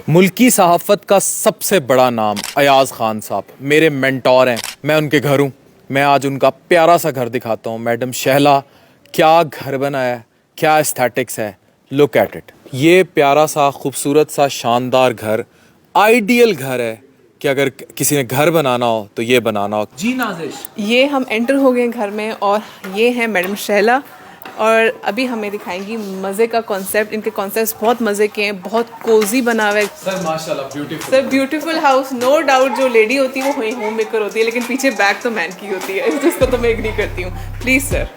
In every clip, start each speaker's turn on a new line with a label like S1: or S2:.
S1: मुल्की सहाफ़त का सबसे बड़ा नाम अयाज़ ख़ान साहब मेरे मेंटोर हैं। मैं उनके घर हूँ। मैं आज उनका प्यारा सा घर दिखाता हूँ। मैडम शहला, क्या घर बनाया है, क्या एस्थेटिक्स है, लुक एट इट। ये प्यारा सा खूबसूरत सा शानदार घर, आइडियल घर है कि अगर किसी ने घर बनाना हो तो ये बनाना हो। जी नाज़िश,
S2: ये हम एंटर हो गए घर में और ये है मैडम शहला और अभी हमें दिखाएंगी मज़े का कॉन्सेप्ट। इनके कॉन्सेप्ट्स बहुत मज़े के हैं, बहुत कोजी बना हुआ है
S1: सर माशाल्लाह beautiful.
S2: Sir. Beautiful house, no doubt. जो लेडी होती है वो होम मेकर होती है, लेकिन पीछे बैक तो मैन की होती है, इसको तो मैं एग्री करती हूँ। Please sir.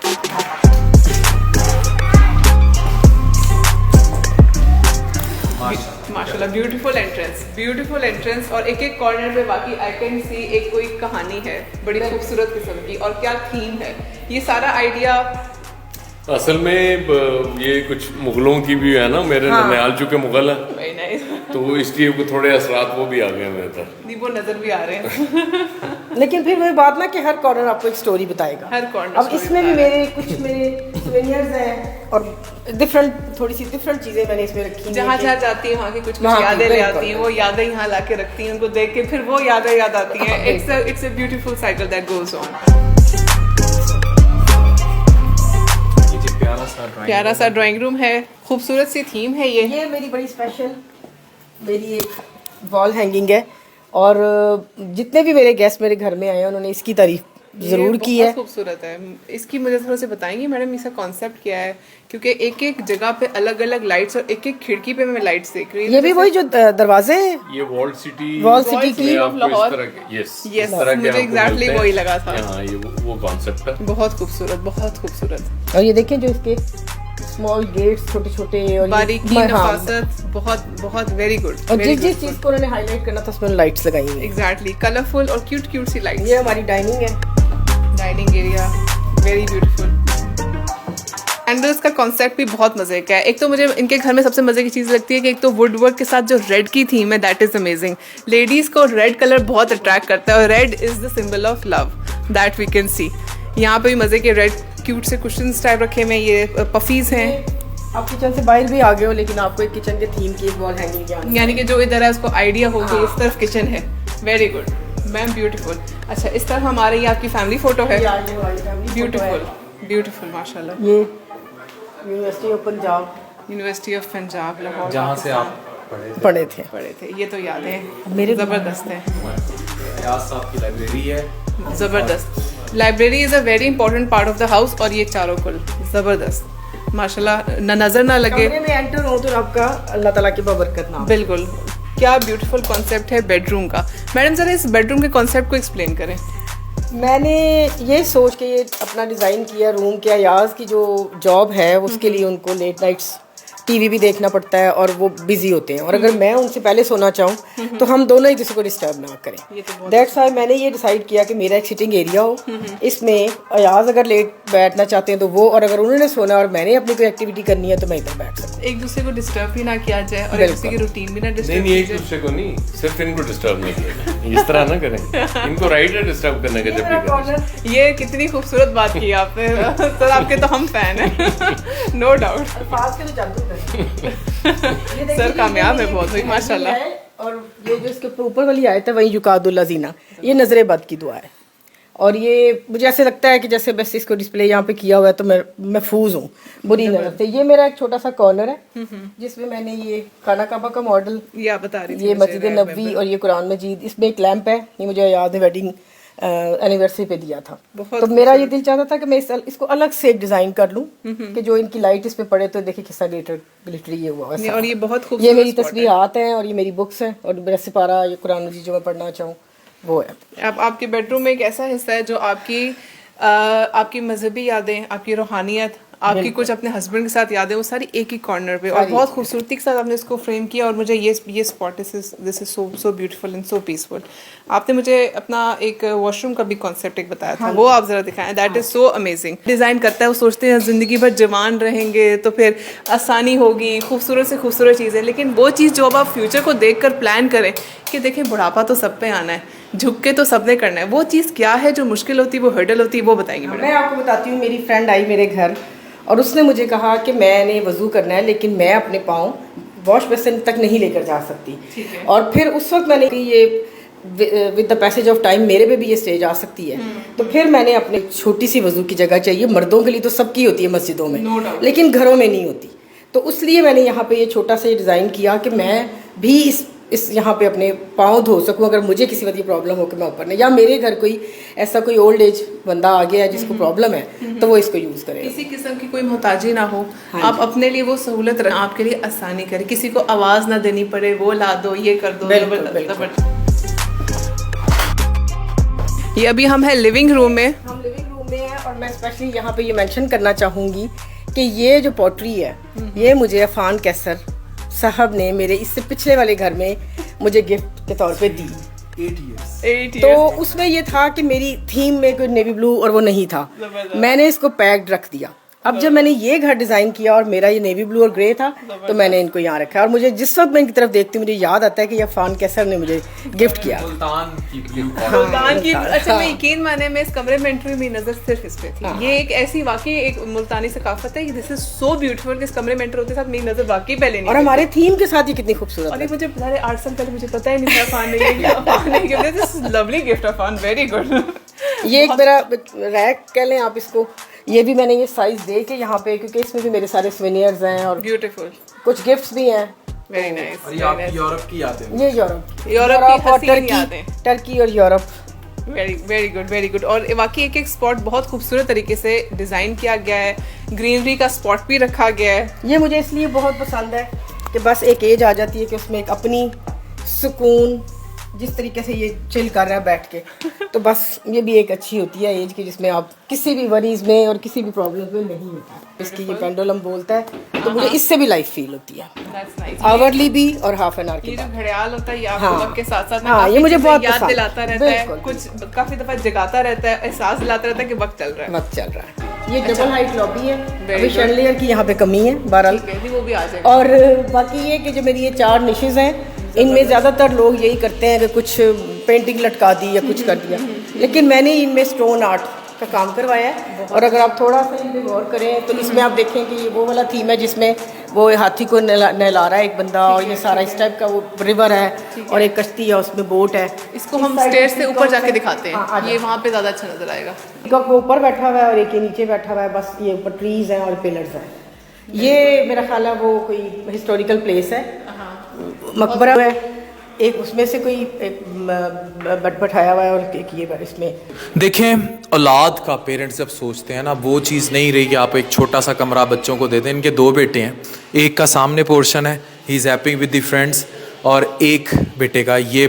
S2: माशाल्लाह ब्यूटीफुल एंट्रेंस और एक एक कॉर्नर में बाकी आई कैन सी एक कोई कहानी है बड़ी खूबसूरत किस्म की। और क्या थीम है, ये सारा आइडिया
S3: असल में ये कुछ मुगलों की भी है ना, मेरे ननिहाल चूंकि मुगल है
S2: वेरी नाइस,
S3: तो इसलिए थोड़े असरात वो भी आ गए मेरे तरफ।
S2: नहीं वो नजर भी आ रहे हैं।
S4: लेकिन फिर वही बात ना कि हर कॉर्नर आपको एक स्टोरी बताएगा।
S2: हर कॉर्नर
S4: अब इसमें भी मेरे सोवेनियर्स हैं और थोड़ी सी डिफरेंट चीजें मैंने इसमें रखी हैं।
S2: जहाँ जहाँ जाती है वहाँ की कुछ
S4: वहाँ की,
S2: यादें ले
S4: बिल्कुल।
S2: आती हैं, वो यादें यहाँ ला के रखती हैं, उनको देख के फिर वो यादें याद आती हैं। It's a beautiful cycle that goes on. प्यारा सा ड्राइंग रूम है, खूबसूरत सी थीम है।
S4: ये मेरी बड़ी स्पेशल मेरी एक वॉल हैंगिंग है और जितने भी मेरे गेस्ट मेरे घर में आए हैं उन्होंने इसकी तारीफ जरूर की है।
S2: बहुत खूबसूरत है। इसकी मुझे थोड़ा से बताएंगी मैडम, इसका कॉन्सेप्ट क्या है? क्योंकि एक एक जगह पे अलग अलग लाइट्स और एक एक खिड़की पे मैं लाइट्स देख रही हूँ।
S4: ये भी वही जो दरवाजे हैं,
S3: ये वॉल सिटी
S4: की
S2: ऑफ लाहौर।
S3: यस
S2: मुझे एग्जैक्टली वही लगा था।
S3: हाँ, ये वो कॉन्सेप्ट है।
S2: बहुत खूबसूरत।
S4: और ये देखें जो इसके स्मॉल गेट्स छोटे छोटे और
S2: बारीकी, नफासत, बहुत वेरी गुड।
S4: और जिस चीज को उन्होंने हाईलाइट करना था उसमें लाइट्स लगाई हुई हैं।
S2: एग्जैक्टली, कलरफुल और क्यूट सी लाइट्स।
S4: ये हमारी डाइनिंग है,
S2: dining area very beautiful. Candles का कॉन्सेप्ट भी बहुत मजे का है। एक तो मुझे इनके घर में सबसे मजे की चीज़ लगती है कि एक तो वुड वर्क के साथ जो रेड की थीम है दैट इज अमेजिंग। लेडीज को रेड कलर बहुत अट्रैक्ट करता है और red is the symbol of love that we can see. यहाँ पे भी मजे के रेड क्यूट से कुशन्स टाइप रखे हुए हैं। ये पफीज हैं।
S4: आप किचन से बाहर भी आ गए हो लेकिन आपको एक किचन के थीम की एक वॉल हैंगिंग
S2: यानी कि जो इधर है उसको आइडिया हो कि इस तरफ किचन है। Very good ma'am, beautiful. अच्छा, इस तरफ हमारे ये आपकी फैमिली फोटो है। ब्यूटीफुल माशाल्लाह।
S4: ये यूनिवर्सिटी ऑफ पंजाब
S2: लाहौर,
S1: जहाँ से आप
S4: पढ़े थे।
S2: ये तो याद है
S4: मेरे
S2: जबरदस्त है।
S1: अयाज साहब की लाइब्रेरी है,
S2: जबरदस्त। Library is a very important part of the house और ये चारों कुल जबरदस्त माशाल्लाह, नजर ना लगे।
S4: कमरे में एंटर हो तो आपका अल्लाह ताला की बरकत ना।
S2: बिल्कुल, क्या ब्यूटीफुल कॉन्सेप्ट है बेडरूम का। मैडम जरा इस बेडरूम के कॉन्सेप्ट को एक्सप्लेन करें।
S4: मैंने ये सोच के ये अपना डिज़ाइन किया रूम के। अयाज की जो जॉब है उसके लिए उनको लेट नाइट्स टीवी भी देखना पड़ता है और वो बिजी होते हैं और अगर मैं उनसे पहले सोना चाहूँ तो हम दोनों एक दूसरे को डिस्टर्ब ना करें। दैट्स व्हाई मैंने ये डिसाइड किया कि मेरा एक सिटिंग एरिया हो, इसमें अयाज अगर लेट बैठना चाहते हैं तो वो, और अगर उन्होंने सोना और मैंने अपनी कोई एक्टिविटी करनी है तो मैं इधर बैठ सकूँ।
S2: एक दूसरे को डिस्टर्ब भी ना किया जाए और एक दूसरे की रूटीन भी ना डिस्टर्ब
S3: नहीं, एक दूसरे को नहीं, सिर्फ इनको डिस्टर्ब नहीं किया। इस तरह ना करें, इनको राइट है डिस्टर्ब करने का जब भी करें।
S2: ये कितनी खूबसूरत बात की आपने सर, आपके तो हम फैन हैं नो डाउट। सर कामयाब है बहुत हुई माशाल्लाह।
S4: और ये जो इसके ऊपर वाली आयत है वही युकादुल्ला जीना, ये नजरे बद की दुआ है। और ये मुझे ऐसे लगता है कि जैसे बस इसको डिस्प्ले यहाँ पे किया हुआ है तो मैं महफूज हूँ बुरी नजर से। ये मेरा एक छोटा सा कॉर्नर है जिसमें मैंने ये खाना काबा का मॉडल,
S2: ये आप बता रही थी,
S4: ये मस्जिद नबवी और ये कुरान मजीद, इसमें एक लैंप है, ये मुझे याद है वेडिंग एनिवर्सरी पे दिया था। तो मेरा ये दिल चाहता था कि मैं इसको अलग से एक डिजाइन कर लूं कि जो इनकी लाइट इस पे पड़े तो देखिए कितना ग्लिटरी ये हुआ है।
S2: और ये बहुत खूबसूरत,
S4: ये मेरी तस्वीरात हैं और ये मेरी बुक्स हैं और मेरा सिपारा ये कुरान मजीद जो मैं पढ़ना चाहूँ वो है।
S2: अब आपके बेडरूम में एक ऐसा हिस्सा है जो आपकी मजहबी यादें, आपकी रूहानियत, आपकी कुछ अपने हस्बैंड के साथ यादें, वो सारी एक ही कॉर्नर पे और बहुत खूबसूरती के साथ आपने इसको फ्रेम किया। और मुझे ये spot this is so beautiful and so peaceful. आपने मुझे अपना एक वॉशरूम का भी कॉन्सेप्ट एक बताया था, वो आप जरा दिखाएं। That is so amazing. Design करता है, वो सोचते हैं जिंदगी भर जवान रहेंगे तो फिर आसानी होगी, खूबसूरत से खूबसूरत चीज़ें, लेकिन वो चीज़ जो अब आप फ्यूचर को देख कर प्लान करें कि देखें बुढ़ापा तो सब पे आना है, झुक के तो सबने करना है, वो चीज़ क्या है जो मुश्किल होती है, वो हर्डल होती है, वो बताएंगे मैडम।
S4: मैं आपको बताती हूँ, मेरी फ्रेंड आई मेरे घर और उसने मुझे कहा कि मैंने वज़ू करना है लेकिन मैं अपने पाँव वॉश बेसिन तक नहीं लेकर जा सकती। और फिर उस वक्त मैंने कि ये with the passage of time मेरे पे भी ये स्टेज आ सकती है, तो फिर मैंने अपने छोटी सी वजू की जगह चाहिए। मर्दों के लिए तो सबकी होती है मस्जिदों में, लेकिन घरों में नहीं होती। तो इसलिए मैंने यहाँ पे ये छोटा सा डिज़ाइन किया कि मैं भी इस यहाँ पे अपने पाँव धो सकूँ अगर मुझे किसी वजह प्रॉब्लम हो कि मैं ऊपर नहीं, या मेरे घर कोई ऐसा कोई ओल्ड एज बंदा आ गया है जिसको प्रॉब्लम है तो वो इसको यूज़ करे।
S2: किसी किस्म की कोई मोहताजी ना हो, आप अपने लिए वो सहूलत रखें, आपके लिए आसानी करें, किसी को आवाज़ ना देनी पड़े, वो ला दो, ये कर दो। ये अभी हम हैं लिविंग रूम में।
S4: हम लिविंग रूम में हैं और मैं स्पेशली यहाँ पे ये मेंशन करना चाहूँगी कि ये जो पॉटरी है ये मुझे अफान कैसर साहब ने मेरे इससे पिछले वाले घर में मुझे गिफ्ट के तौर पे दी।
S1: 8 years।
S4: तो उसमें ये था कि मेरी थीम में कोई नेवी ब्लू और वो नहीं था, मैंने इसको पैक्ड रख दिया। अब जब मैंने ये घर डिज़ाइन किया और मेरा ये नेवी ब्लू और ग्रे था तो मैंने इनको यहाँ रखा। और मुझे जिस वक्त मैं इनकी तरफ देखती हूँ मुझे याद आता है कि ये अफान कैसर ने मुझे गिफ्ट किया।
S1: सुल्तान की ब्लू
S2: मुल्तान की। अच्छा, मैं यकीन माने मैं इस कमरे में एंट्री में नजर सिर्फ इस पे थी। ये एक ऐसी वाकई एक मुल्तानी सकाफत है, दिस इज सो ब्यूटीफुल कि इस कमरे में एंटर होते साथ मेरी नजर वाकई पहले नहीं।
S4: और हमारे थीम के साथ ये कितनी खूबसूरत
S2: और
S4: है।
S2: ये मुझे साढ़े 8 साल पहले मुझे पता ही नहीं था अफान ने gift. This is lovely gift Afan, very good.
S4: ये एक मेरा रैक कह लें आप इसको, ये भी मैंने ये साइज दे के यहाँ पे, क्योंकि इसमें भी मेरे सारे सोवेनियर्स हैं और
S2: ब्यूटीफुल
S4: कुछ गिफ्ट्स भी हैं।
S2: Very nice.
S1: और ये आपकी यूरोप की यादें हैं।
S4: ये यूरोप
S2: की
S4: और
S2: हसीन यादें।
S4: टर्की और Europe.
S2: Very good very good. और वाकई एक एक स्पॉट बहुत खूबसूरत तरीके से डिजाइन किया गया है, ग्रीनरी का स्पॉट भी रखा गया है।
S4: ये मुझे इसलिए बहुत पसंद है कि बस एक एज आ जाती है कि उसमें एक अपनी सुकून, जिस तरीके से ये चिल कर रहा है बैठ के, तो बस ये भी एक अच्छी होती है एज की जिसमें आप किसी भी वरीज में और किसी भी प्रॉब्लम में नहीं होता। इसकी ये पेंडुलम बोलता है तो मुझे इससे भी लाइफ फील होती है,
S2: That's nice।
S4: आवरली भी और हाफ एन आवर
S2: ये
S4: की।
S2: जो घड़ियाल होता है ये आपको
S4: हाँ।
S2: वक्त के साथ साथ
S4: हाँ, ये मुझे बहुत
S2: याद
S4: पसंद।
S2: दिलाता रहता है,
S4: बिल्कुल।
S2: कुछ काफी दफा जगाता रहता है, एहसास दिलाता रहता है कि वक्त चल रहा है।
S4: वक्त चल रहा है। ये डबल हाइट लॉबी है,
S2: Very
S4: अभी
S2: good।
S4: शैंडलियर की यहाँ पे कमी है बहरहाल।
S2: ठीक है, वो भी आ जाएगा।
S4: और बाकी ये कि जो मेरी ये 4 निशेज हैं इनमें ज़्यादातर लोग यही करते हैं कि कुछ पेंटिंग लटका दी या कुछ कर दिया, लेकिन मैंने इनमें स्टोन आर्ट का काम करवाया है। और अगर आप थोड़ा सा इनमें गौर करें तो इसमें आप देखें कि ये वो वाला थीम है जिसमें वो हाथी को नहला रहा है एक बंदा, और ये सारा इस टाइप का वो रिवर है और एक कश्ती है उसमें बोट है।
S2: इसको हम स्टेयर से ऊपर जाके दिखाते
S4: हाँ, आ
S2: हैं,
S4: जाओ।
S2: ये वहाँ पे ज्यादा अच्छा नजर आएगा।
S4: एक वो ऊपर बैठा हुआ है और एक ये नीचे बैठा हुआ है, बस ये ऊपर ट्रीज हैं और पिलर्स हैं। ये मेरा ख्याल है वो कोई हिस्टोरिकल प्लेस है, मकबरा है एक, उसमें से कोई एक बट बैठाया हुआ है और एक ये इसमें।
S1: देखें, औलाद का पेरेंट्स जब सोचते हैं ना, वो चीज़ नहीं रही कि आप एक छोटा सा कमरा बच्चों को दे दें। इनके 2 बेटे हैं, एक का सामने पोर्शन है he is happen with the friends, और एक बेटे का ये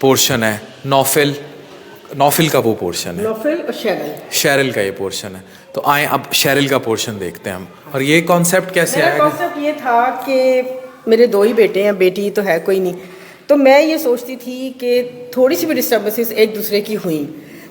S1: पोर्शन है नौफिल का वो पोर्शन है,
S4: नौफिल और
S1: शेरिल का ये पोर्शन है। तो आए अब शेरिल का पोर्शन देखते हैं हम। और ये कॉन्सेप्ट कैसे
S4: मेरा
S1: आया?
S4: कॉन्सेप्ट ये था कि मेरे 2 ही बेटे हैं, बेटी तो है कोई नहीं, तो मैं ये सोचती थी कि थोड़ी सी भी डिस्टर्बेंसेस एक दूसरे की हुई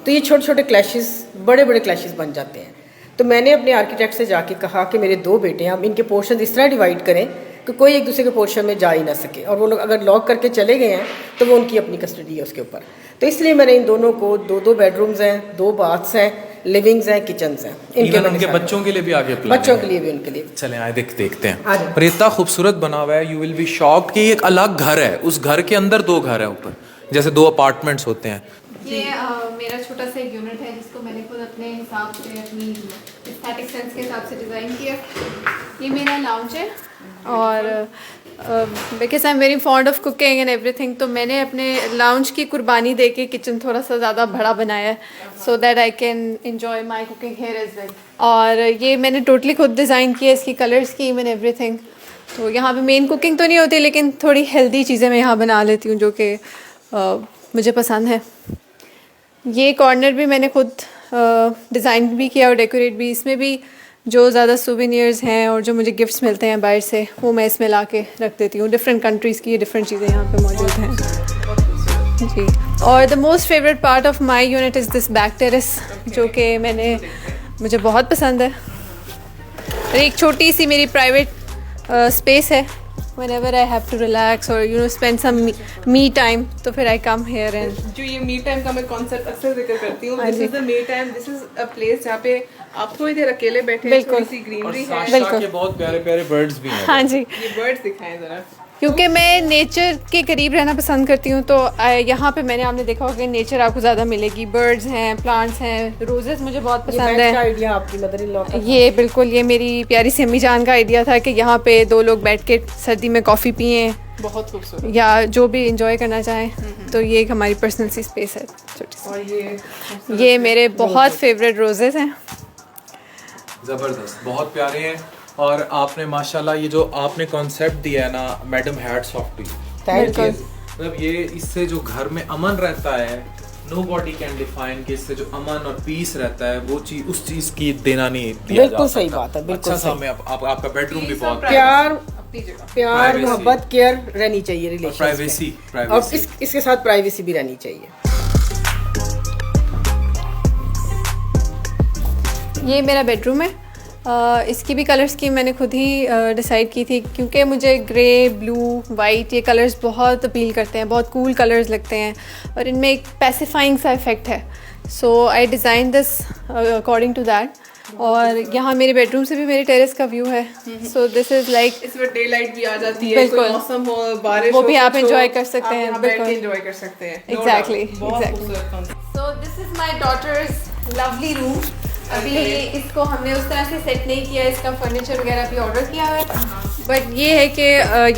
S4: तो ये छोटे छोटे क्लैशेस बड़े बड़े क्लैशेस बन जाते हैं। तो मैंने अपने आर्किटेक्ट से जाके कहा कि मेरे 2 बेटे हैं, हम इनके पोर्शन इस तरह डिवाइड करें कि कोई एक दूसरे के पोर्शन में जा ही ना सके, और वो लोग अगर लॉक करके चले गए हैं तो वो उनकी अपनी कस्टडी है उसके ऊपर। तो इसलिए मैंने इन दोनों को 2-2 बेडरूम्स हैं, 2 बाथ्स हैं, लिविंग्स हैं, किचन्स हैं।
S1: उनके बच्चों के लिए भी आगे प्लान
S4: बच्चों के लिए भी उनके लिए।
S1: चलें आए देखते हैं।
S4: आ जाओ।
S1: और इतना खूबसूरत बना हुआ है, यू विल बी शॉक्ड कि एक अलग घर है, उस घर के अंदर 2 घर हैं ऊपर, जैसे 2 अपार्टमेंट्स होते हैं।
S5: ये मेरा छोटा सा एक यूनिट है जिसको मैंने खुद अपने हिसाब से, अपनी एस्थेटिक सेंस के हिसाब से डिज़ाइन किया। ये मेरा लाउंज है और because I am very fond of cooking and everything, तो मैंने अपने लाउंज की कुर्बानी दे के किचन थोड़ा सा ज़्यादा बड़ा बनाया है so that I can enjoy my cooking here as well. और ये मैंने टोटली खुद डिज़ाइन किया, इसकी कलर स्कीम एंड एवरीथिंग। तो यहाँ पे मेन कुकिंग तो नहीं होती, लेकिन थोड़ी हेल्दी चीज़ें मैं यहाँ बना लेती हूँ जो कि मुझे पसंद है। ये कॉर्नर भी मैंने खुद डिज़ाइन भी किया और डेकोरेट भी। इसमें भी जो ज़्यादा सोवेनियर्स हैं और जो मुझे गिफ्ट्स मिलते हैं बाहर से वो मैं इसमें ला के रख देती हूँ। डिफरेंट कंट्रीज़ की डिफरेंट चीज़ें यहाँ पे मौजूद हैं जी। और the most favourite part of my unit is this back terrace, जो कि मुझे बहुत पसंद है। और एक छोटी सी मेरी प्राइवेट स्पेस है, whenever I have to relax or spend some me time, तो फिर I come here and
S2: जो ये मी टाइम का मैं कॉन्सेप्ट अक्सर जिक्र करती हूँ, this is the me time, this is a place जहाँ पे आप थोड़ी देर अकेले बैठे हैं, थोड़ी सी ग्रीनरी है।
S1: के बहुत प्यारे प्यारे बर्ड्स भी हैं।
S5: हाँ जी।
S2: ये बर्ड्स दिखाएं जरा।
S5: क्योंकि मैं नेचर के करीब रहना पसंद करती हूँ, तो यहाँ पे मैंने आपने देखा होगा कि नेचर आपको ज़्यादा मिलेगी। बर्ड्स हैं, प्लांट्स हैं, रोजेस मुझे बहुत पसंद है।
S4: आइडिया आपकी मदर इन लॉ का।
S5: ये बिल्कुल, ये मेरी प्यारी सी अम्मी जान का आइडिया था कि यहाँ पे 2 लोग बैठ के सर्दी में कॉफ़ी पिएं,
S2: बहुत खूबसूरत।
S5: या जो भी इंजॉय करना चाहें। तो ये एक हमारी पर्सनल सी स्पेस है छोटी सी।
S2: और
S5: ये मेरे बहुत फेवरेट रोजेस हैं।
S1: ज़बरदस्त, बहुत प्यारे हैं। और आपने माशाल्लाह ये जो आपने कॉन्सेप्ट दिया है ना madam, hats off to you.
S4: Thank you.
S1: मतलब ये इससे जो घर में अमन रहता है, नो बॉडी कैन डिफाइन कि इससे जो अमन और पीस रहता है वो चीज, उस चीज की देना नहीं दिया
S4: बिल्कुल
S1: जा
S4: सही
S1: सकता।
S4: बात है, बिल्कुल
S1: अच्छा सा
S4: सही।
S1: मैं आपका बेडरूम भी बहुत
S4: प्यार प्यार
S1: Privacy।
S4: मोहब्बत केयर रहनी चाहिए रिलेशन
S1: प्राइवेसी
S4: और इसके साथ प्राइवेसी भी रहनी चाहिए।
S5: ये मेरा बेडरूम है। इसकी भी कलर स्कीम मैंने खुद ही डिसाइड की थी, क्योंकि मुझे ग्रे, ब्लू, वाइट ये कलर्स बहुत अपील करते हैं, बहुत कूल कलर्स लगते हैं और इनमें एक पैसिफाइंग सा इफ़ेक्ट है। So I design this according to that. और यहाँ मेरे बेडरूम से भी मेरे टेरेस का व्यू है। सो दिस इज़ लाइक,
S2: इसमें डे लाइट भी आ जाती है,
S5: बिल्कुल।
S2: कोई मौसम हो, बारिश
S5: वो
S2: हो,
S5: भी आप
S2: कुछ हो,
S5: enjoy कर सकते
S2: आप
S5: हैं,
S2: यहाँ बैठ के
S5: बिल्कुल।
S2: enjoy कर सकते हैं। No
S5: Exactly,
S2: doubt, बहुत
S5: exactly।
S2: खूबसूरत concept।
S5: So this is my daughter's lovely room. अभी इसको हमने उस तरह से सेट नहीं किया, इसका फर्नीचर वगैरह भी ऑर्डर किया हुआ है। बट ये है कि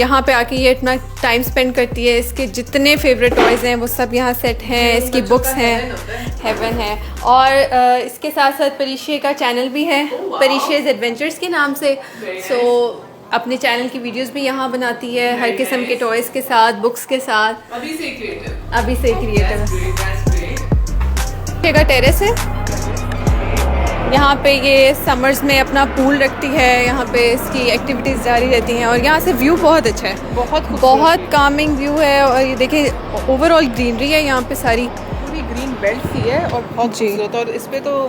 S5: यहाँ पे आके ये इतना टाइम स्पेंड करती है। इसके जितने फेवरेट टॉयज़ हैं वो सब यहाँ सेट हैं, इसकी बुक्स हैं, हेवन है। और इसके साथ साथ परीशे का चैनल भी है, परीशेज एडवेंचर्स के नाम से। सो अपने चैनल की वीडियोस भी यहाँ बनाती है, हर किस्म के टॉयज़ के साथ, बुक्स के साथ।
S2: अभी से क्रिएटिव।
S5: अभी से क्रिएटिव है।
S2: That's great।
S5: का टेरेस है। यहाँ पे ये समर्स में अपना पूल रखती है, यहाँ पे इसकी एक्टिविटीज़ जारी रहती हैं और यहाँ से व्यू बहुत अच्छा है, बहुत कामिंग व्यू है। और ये देखिए ओवरऑल ग्रीनरी है यहाँ पे सारी,
S2: पूरी ग्रीन बेल्ट सी है और बहुत खूबसूरत। और इस पे तो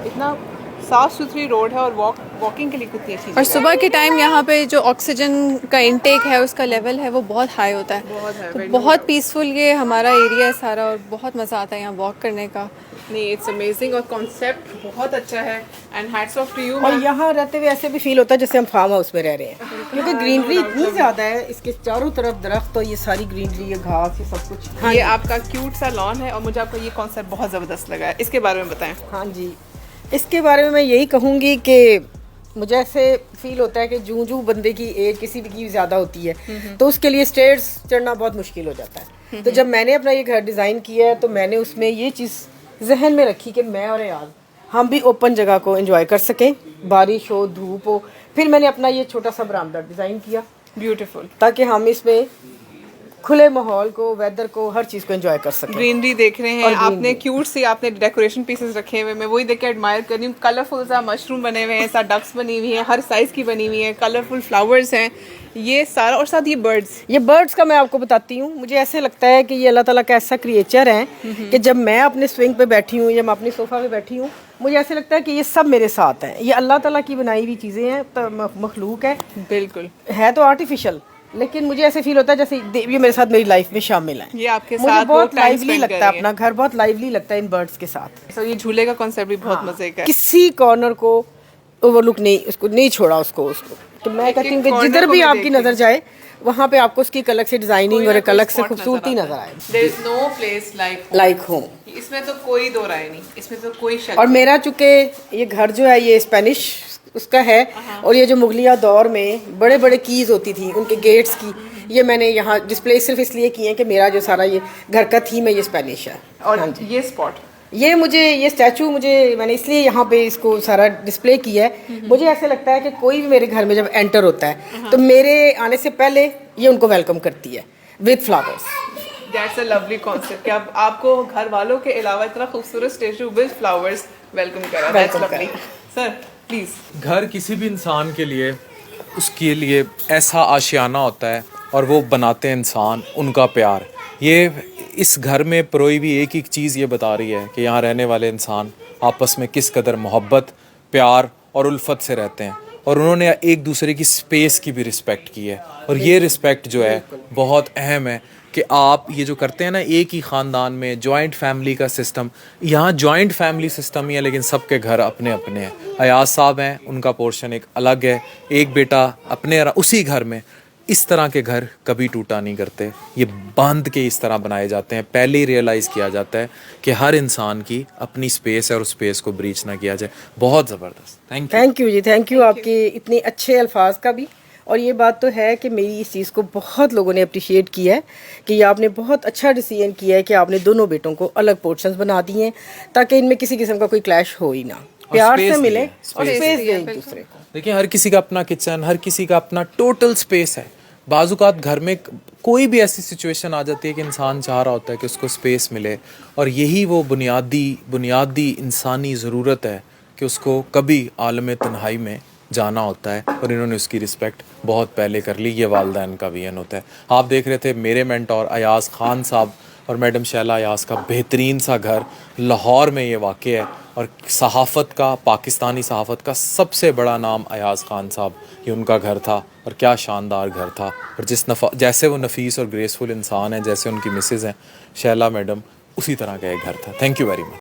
S2: इतना साफ सुथरी रोड है और वॉकिंग के लिए कितनी अच्छी
S5: और
S2: जगह
S5: सुबह के टाइम यहाँ पे जो ऑक्सीजन का इंटेक है उसका लेवल है वो बहुत हाई होता है।
S2: बहुत है,
S5: तो बहुत पीसफुल ये हमारा एरिया है सारा और बहुत मज़ा आता है यहाँ वॉक करने का।
S2: नहीं, इट्स अमेजिंग और कॉन्सेप्ट बहुत अच्छा है and hats off to you.
S4: और यहाँ रहते हुए ऐसे भी फील होता है जैसे हम फार्म हाउस में रह रहे हैं, क्योंकि ग्रीनरी इतनी ज्यादा है, इसके चारों तरफ दरख्त और ये सारी ग्रीनरी, ये घास, ये सब कुछ।
S2: ये आपका क्यूट सा लॉन है और मुझे आपका ये कॉन्सेप्ट बहुत ज़बरदस्त लगा है, इसके बारे में बताएं।
S4: हाँ जी, इसके बारे में मैं यही कहूँगी कि मुझे ऐसे फील होता है कि जूं जूं बंदे की एज किसी भी की ज़्यादा होती है तो उसके लिए स्टेयर्स चढ़ना बहुत मुश्किल हो जाता है। तो जब मैंने अपना ये घर डिज़ाइन किया है तो मैंने उसमें ये चीज़ जहन में रखी कि मैं और यार हम भी ओपन जगह को एंजॉय कर सकें, बारिश हो, धूप हो। फिर मैंने अपना ये छोटा सा बरामदा डिज़ाइन किया,
S2: ब्यूटीफुल,
S4: ताकि हम इसमें खुले माहौल को, वेदर को, हर चीज़ को एंजॉय कर सकें।
S2: ग्रीनरी देख रहे हैं
S4: और
S2: आपने, क्यूट सी आपने डेकोरेशन पीसेस रखे हुए, मैं वही देख के एडमायर कर रही हूँ। कलरफुल सा मशरूम बने हुए हैं, साथ डक्स बनी हुई हैं, हर साइज की बनी हुई है, कलरफुल फ्लावर्स हैं, ये सारा। और साथ ये बर्ड्स
S4: का मैं आपको बताती हूँ, मुझे ऐसे लगता है कि ये अल्लाह ताला का ऐसा क्रिएचर है कि जब मैं अपने स्विंग पे बैठी हूँ या मैं अपने सोफा पे बैठी हूँ, मुझे ऐसे लगता है कि ये सब मेरे साथ हैं। ये अल्लाह ताला की बनाई हुई चीज़ें हैं, तो मखलूक है,
S2: बिल्कुल
S4: है तो आर्टिफिशियल, लेकिन मुझे ऐसे फील होता है जैसे ये मेरे साथ मेरी लाइफ में शामिल है।
S2: ये आपके
S4: मुझे
S2: साथ
S4: बहुत
S2: time
S4: लाइवली
S2: spend
S4: लगता
S2: कर
S4: है,
S2: रही हैं।
S4: अपना घर बहुत लाइवली लगता है इन बर्ड्स के साथ।
S2: तो ये झूले का कॉन्सेप्ट भी बहुत मजे का है।
S4: किसी कॉर्नर को ओवरलुक नहीं, उसको नहीं छोड़ा उसको। तो मैं कहती हूँ कि
S2: corner
S4: जिधर
S2: को
S4: भी
S2: भी
S4: आपकी
S2: देखती
S4: नज़र जाए वहाँ पे आपको उसकी एक अलग से डिजाइनिंग और एक अलग से खूबसूरती नजर आए,
S2: there is no place
S4: like home.
S2: इसमें तो कोई दो राय नहीं, इसमें तो कोई शक
S4: और मेरा चूंकि ये घर जो है ये स्पेनिश उसका है, और ये जो मुगलिया दौर में बड़े बड़े कीज होती थी उनके गेट्स की, ये मैंने यहाँ डिस्प्ले सिर्फ इसलिए किए हैं कि मेरा जो सारा ये घर का थीम है ये स्पेनिश है।
S2: और
S4: हाँ जी,
S2: ये स्पॉट,
S4: ये स्टैचू मैंने इसलिए यहाँ पे इसको सारा डिस्प्ले किया है। मुझे ऐसे लगता है कि कोई भी मेरे घर में जब एंटर होता है तो मेरे आने से पहले ये उनको वेलकम करती है with flowers.
S2: That's a lovely concept कि आपको घर वालों के अलावा इतना खूबसूरत स्टैचू विद फ्लावर्स वेलकम करा। That's lovely sir, please.
S1: घर किसी भी इंसान के लिए, उसके लिए ऐसा आशियाना होता है और वो बनाते हैं इंसान, उनका प्यार। ये इस घर में परोई भी एक ही चीज़ ये बता रही है कि यहाँ रहने वाले इंसान आपस में किस कदर मोहब्बत, प्यार और उल्फत से रहते हैं, और उन्होंने एक दूसरे की स्पेस की भी रिस्पेक्ट की है। और ये रिस्पेक्ट जो है बहुत अहम है कि आप ये जो करते हैं ना, एक ही ख़ानदान में जॉइंट फैमिली का सिस्टम, यहाँ जॉइंट फैमिली सिस्टम ही है लेकिन सबके घर अपने अपने हैं। अयाज साहब हैं, उनका पोर्शन एक अलग है, एक बेटा अपने उसी घर में इस तरह के घर कभी टूटा नहीं करते, ये बांध के इस तरह बनाए जाते हैं। पहले ही रियलाइज़ किया जाता है कि हर इंसान की अपनी स्पेस है और उस स्पेस को ब्रीच ना किया जाए। बहुत ज़बरदस्त, thank you.
S4: Thank you ji, thank you आपके इतने अच्छे अल्फाज का भी। और ये बात तो है कि मेरी इस चीज़ को बहुत लोगों ने अप्रिशिएट किया है कि ये आपने बहुत अच्छा डिसीजन किया है कि आपने दोनों बेटों को अलग पोर्शंस बना दिए हैं ताकि इनमें किसी किस्म का कोई क्लैश हो ही ना, प्यार
S1: space
S4: से मिले
S1: दिया,
S4: और
S1: space
S4: स्पेस
S2: दिया,
S4: दें एक
S2: बिल्कुल।
S4: दूसरे को।
S1: देखिए हर किसी का अपना किचन, हर किसी का अपना टोटल स्पेस है। बाज़ुकात घर में कोई भी ऐसी सिचुएशन आ जाती है कि इंसान चाह रहा होता है कि उसको स्पेस मिले, और यही वो बुनियादी इंसानी ज़रूरत है कि उसको कभी आलम तन्हाई में जाना होता है, और इन्होंने उसकी रिस्पेक्ट बहुत पहले कर ली। ये वालिदैन का वियन होता है। आप देख रहे थे मेरे मेंटोर अयाज़ ख़ान साहब और मैडम शैला अयाज़ का बेहतरीन सा घर लाहौर में ये वाक़ है, और सहाफ़त का, पाकिस्तानी सहाफ़त का सबसे बड़ा नाम अयाज़ ख़ान साहब, ये उनका घर था, और क्या शानदार घर था। और जैसे वो नफीस और ग्रेसफुल इंसान है, जैसे उनकी मिसेज़ हैं शैला मैडम, उसी तरह का एक घर था। Thank you very much.